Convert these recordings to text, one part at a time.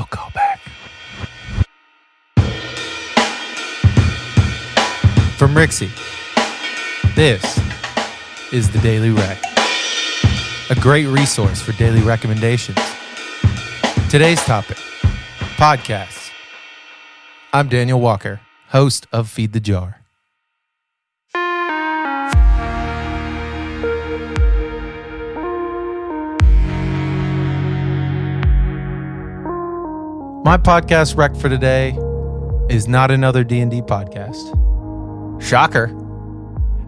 go back. From Rixie, this is the Daily Rec, a great resource for daily recommendations. Today's topic, podcasts. I'm Daniel Walker, host of Feed the Jar. My podcast rec for today is not another D&D podcast. Shocker.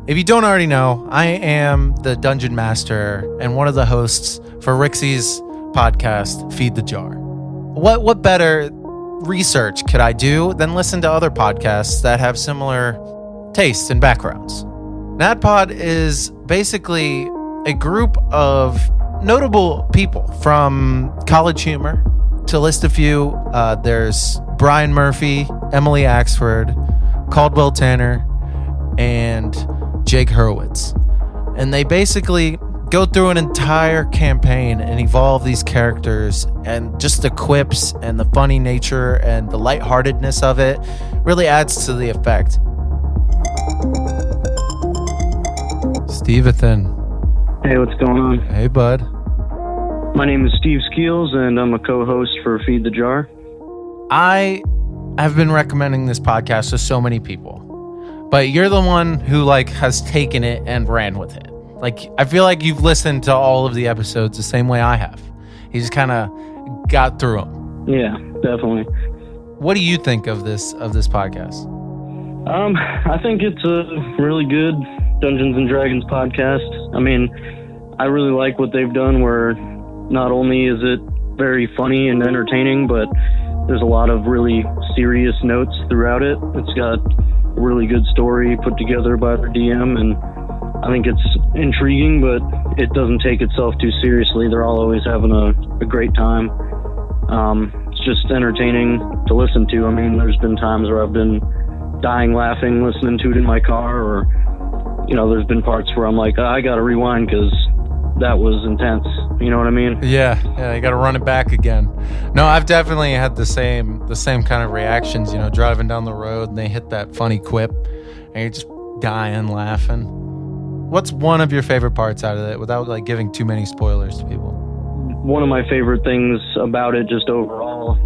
If you don't already know, I am the Dungeon Master and one of the hosts for Rixie's podcast, Feed the Jar. What better research could I do than listen to other podcasts that have similar tastes and backgrounds? NADDPOD is basically a group of notable people from College Humor. To list a few, there's Brian Murphy, Emily Axford, Caldwell Tanner, and Jake Hurwitz. And they basically go through an entire campaign and evolve these characters, and just the quips and the funny nature and the lightheartedness of it really adds to the effect. Stevethan. Hey, what's going on? Hey, bud. My name is Steve Skeels, and I'm a co-host for Feed the Jar. I have been recommending this podcast to so many people, but you're the one who has taken it and ran with it. I feel like you've listened to all of the episodes the same way I have. You just kind of got through them. Yeah, definitely. What do you think of this podcast? I think it's a really good Dungeons and Dragons podcast. I mean, I really like what they've done where not only is it very funny and entertaining, but there's a lot of really serious notes throughout it. It's got a really good story put together by the DM, and I think it's intriguing, but it doesn't take itself too seriously. They're all always having a great time. It's just entertaining to listen to. I mean, there's been times where I've been dying laughing listening to it in my car, or, there's been parts where I'm like, I gotta rewind because that was intense. You know what I mean? Yeah, you got to run it back again. No, I've definitely had the same kind of reactions, driving down the road and they hit that funny quip and you're just dying laughing. What's one of your favorite parts out of it without giving too many spoilers to people? One of my favorite things about it just overall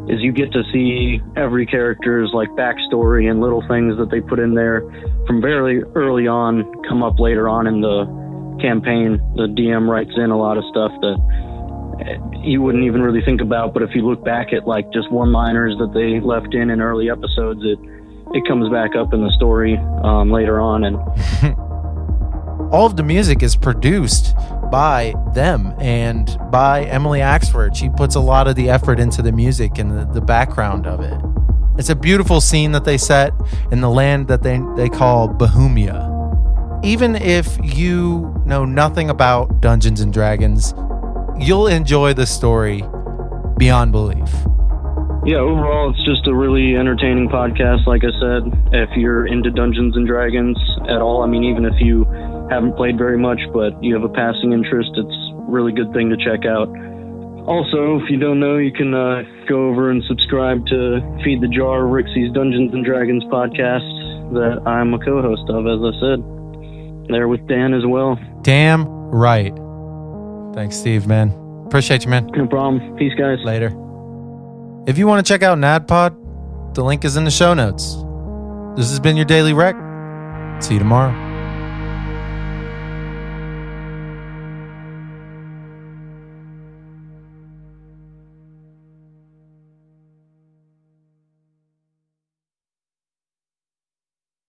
is you get to see every character's backstory and little things that they put in there from very early on come up later on in the campaign. The DM writes in a lot of stuff that you wouldn't even really think about, but if you look back at just one-liners that they left in early episodes, it comes back up in the story later on. And all of the music is produced by them and by Emily Axford. She puts a lot of the effort into the music and the background of it. It's a beautiful scene that they set in the land that they call Bohemia. Even if you know nothing about Dungeons and Dragons, you'll enjoy the story beyond belief. Yeah, overall, it's just a really entertaining podcast. Like I said, if you're into Dungeons and Dragons at all, I mean, even if you haven't played very much, but you have a passing interest, it's a really good thing to check out. Also, if you don't know, you can go over and subscribe to Feed the Jar, Rixie's Dungeons and Dragons podcast that I'm a co-host of, as I said. There with Dan as well. Damn right. Thanks, Steve, man. Appreciate you, man. No problem. Peace, guys. Later. If you want to check out NADDPOD, the link is in the show notes. This has been your Daily Rec. See you tomorrow.